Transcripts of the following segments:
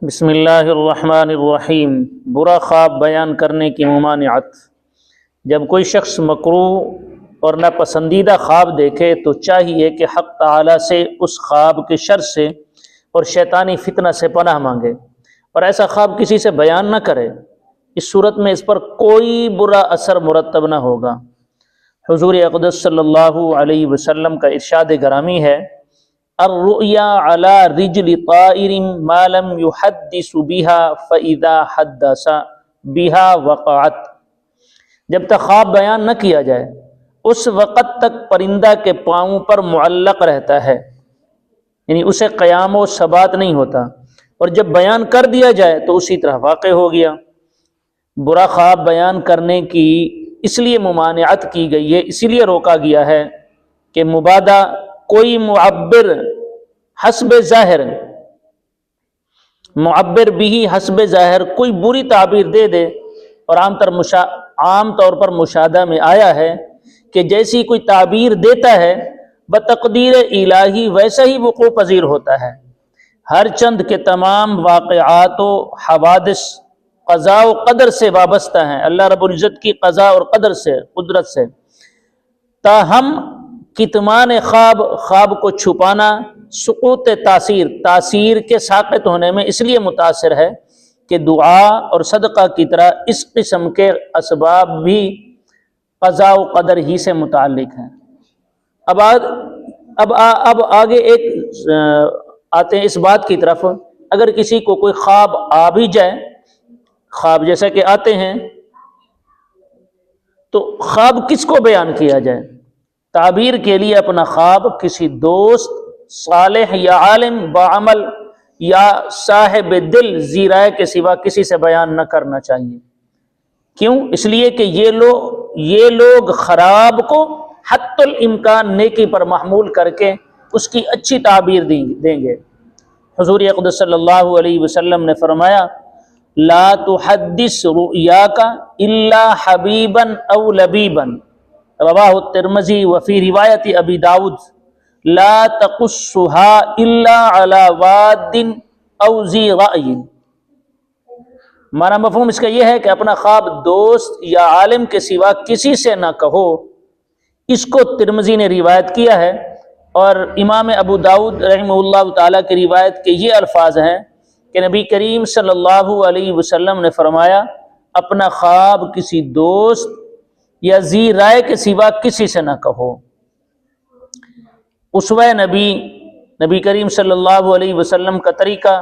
بسم اللہ الرحمن الرحیم۔ برا خواب بیان کرنے کی ممانعت۔ جب کوئی شخص مکروہ اور ناپسندیدہ خواب دیکھے تو چاہیے کہ حق تعالی سے اس خواب کے شر سے اور شیطانی فتنہ سے پناہ مانگے اور ایسا خواب کسی سے بیان نہ کرے۔ اس صورت میں اس پر کوئی برا اثر مرتب نہ ہوگا۔ حضور اقدس صلی اللہ علیہ وسلم کا ارشاد گرامی ہے: الرؤیا علی رجل طائر ما لم یحدث بها فاذا حدث بها وقعت۔ جب تک خواب بیان نہ کیا جائے اس وقت تک پرندہ کے پاؤں پر معلق رہتا ہے، یعنی اسے قیام و ثبات نہیں ہوتا، اور جب بیان کر دیا جائے تو اسی طرح واقع ہو گیا۔ برا خواب بیان کرنے کی اس لیے ممانعت کی گئی ہے، اسی لیے روکا گیا ہے کہ مبادا کوئی معبر بھی حسب ظاہر کوئی بری تعبیر دے دے، اور عام طور پر مشاہدہ میں آیا ہے کہ جیسی کوئی تعبیر دیتا ہے بتقدیر الہی ویسا ہی وقوع پذیر ہوتا ہے۔ ہر چند کے تمام واقعات و حوادث قضاء و قدر سے وابستہ ہیں، اللہ رب العزت کی قضاء اور قدر سے، قدرت سے۔ تاہم کتمان خواب کو چھپانا سقوط تاثیر کے ساقط ہونے میں اس لیے متاثر ہے کہ دعا اور صدقہ کی طرح اس قسم کے اسباب بھی قضاء و قدر ہی سے متعلق ہیں۔ اب آگے آتے ہیں اس بات کی طرف، اگر کسی کو کوئی خواب آ بھی جائے، خواب جیسا کہ آتے ہیں، تو خواب کس کو بیان کیا جائے؟ تعبیر کے لیے اپنا خواب کسی دوست صالح یا عالم باعمل یا صاحب دل ذی رائے کے سوا کسی سے بیان نہ کرنا چاہیے۔ کیوں؟ اس لیے کہ یہ لوگ خراب کو حتی الامکان نیکی پر محمول کر کے اس کی اچھی تعبیر دیں گے۔ حضور اقدس صلی اللہ علیہ وسلم نے فرمایا: لا تحدث رؤیاک الا حبیبا او لبیبا، رواہ الترمذی، وفی روایت ابی داود لا تقصها الا علی واد او ذی رأی۔ معنی مفہوم اس کا یہ ہے کہ اپنا خواب دوست یا عالم کے سوا کسی سے نہ کہو۔ اس کو ترمذی نے روایت کیا ہے، اور امام ابو داود رحمہ اللہ تعالیٰ کی روایت کے یہ الفاظ ہیں کہ نبی کریم صلی اللہ علیہ وسلم نے فرمایا: اپنا خواب کسی دوست یا ذی رائے کے سوا کسی سے نہ کہو۔ اسوہ نبی کریم صلی اللہ علیہ وسلم کا طریقہ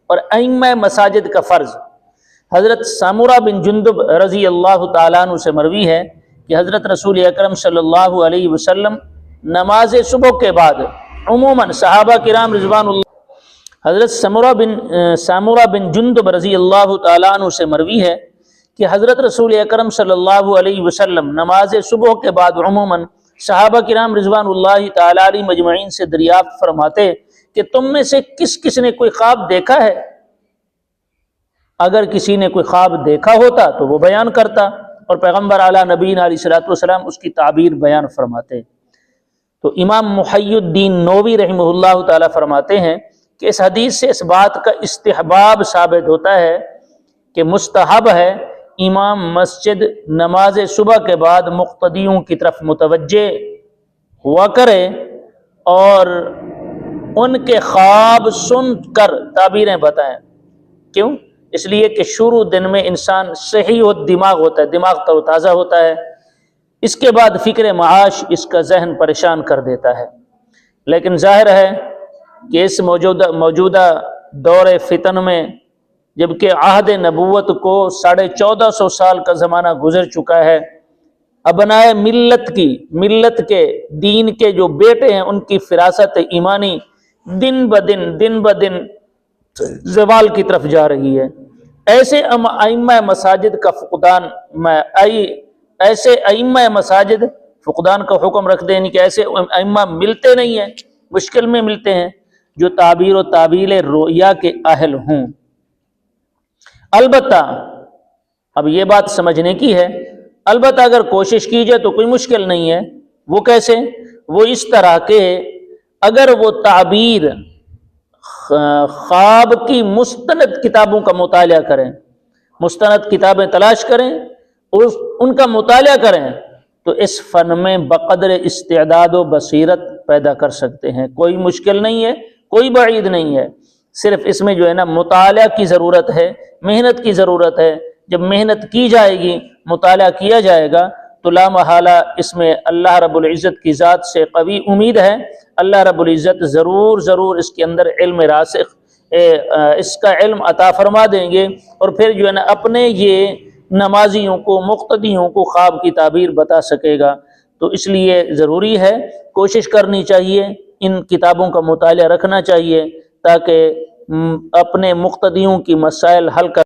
اور ائمہ مساجد کا فرض۔ حضرت سامورہ بن جندب رضی اللہ تعالیٰ عنہ سے مروی ہے کہ حضرت رسول اکرم صلی اللہ علیہ وسلم نماز صبح کے بعد عموماً صحابہ کرام رضوان اللہ، حضرت سامورہ بن جندب رضی اللہ تعالیٰ عنہ سے مروی ہے کہ حضرت رسول اکرم صلی اللہ علیہ وسلم نماز صبح کے بعد عموماً صحابہ کرام رضوان اللہ تعالیٰ علیہ مجمعین سے دریافت فرماتے کہ تم میں سے کس نے کوئی خواب دیکھا ہے؟ اگر کسی نے کوئی خواب دیکھا ہوتا تو وہ بیان کرتا، اور پیغمبر اعلیٰ نبینا علیہ الصلوۃ والسلام اس کی تعبیر بیان فرماتے۔ تو امام محی الدین نووی رحمہ اللہ تعالیٰ فرماتے ہیں کہ اس حدیث سے اس بات کا استحباب ثابت ہوتا ہے کہ مستحب ہے امام مسجد نماز صبح کے بعد مقتدیوں کی طرف متوجہ ہوا کرے اور ان کے خواب سن کر تعبیریں بتائیں۔ کیوں؟ اس لیے کہ شروع دن میں انسان صحیح و دماغ ہوتا ہے، دماغ تر و تازہ ہوتا ہے، اس کے بعد فکر معاش اس کا ذہن پریشان کر دیتا ہے۔ لیکن ظاہر ہے کہ اس موجودہ دور فتن میں، جبکہ عہد نبوت کو 1450 سال کا زمانہ گزر چکا ہے، ابنائے ملت کے دین کے جو بیٹے ہیں ان کی فراست ایمانی دن بدن زوال کی طرف جا رہی ہے۔ ایسے ائمہ مساجد کا فقدان کا حکم رکھ دیں کہ ایسے ائمہ ملتے نہیں ہیں، مشکل میں ملتے ہیں جو تعبیر و تعویل رؤیا کے اہل ہوں۔ البتہ اب یہ بات سمجھنے کی ہے، البتہ اگر کوشش کی جائے تو کوئی مشکل نہیں ہے۔ وہ کیسے؟ وہ اس طرح کہ اگر وہ تعبیر خواب کی مستند کتابوں کا مطالعہ کریں، مستند کتابیں تلاش کریں، ان کا مطالعہ کریں، تو اس فن میں بقدر استعداد و بصیرت پیدا کر سکتے ہیں۔ کوئی مشکل نہیں ہے، کوئی بعید نہیں ہے، صرف اس میں جو ہے نا مطالعہ کی ضرورت ہے، محنت کی ضرورت ہے۔ جب محنت کی جائے گی، مطالعہ کیا جائے گا، تو لا محالہ اس میں اللہ رب العزت کی ذات سے قوی امید ہے، اللہ رب العزت ضرور اس کے اندر علم راسخ اس کا علم عطا فرما دیں گے، اور پھر جو ہے نا اپنے یہ نمازیوں کو، مقتدیوں کو خواب کی تعبیر بتا سکے گا۔ تو اس لیے ضروری ہے، کوشش کرنی چاہیے، ان کتابوں کا مطالعہ رکھنا چاہیے، تاکہ اپنے مقتدیوں کی مسائل حل کر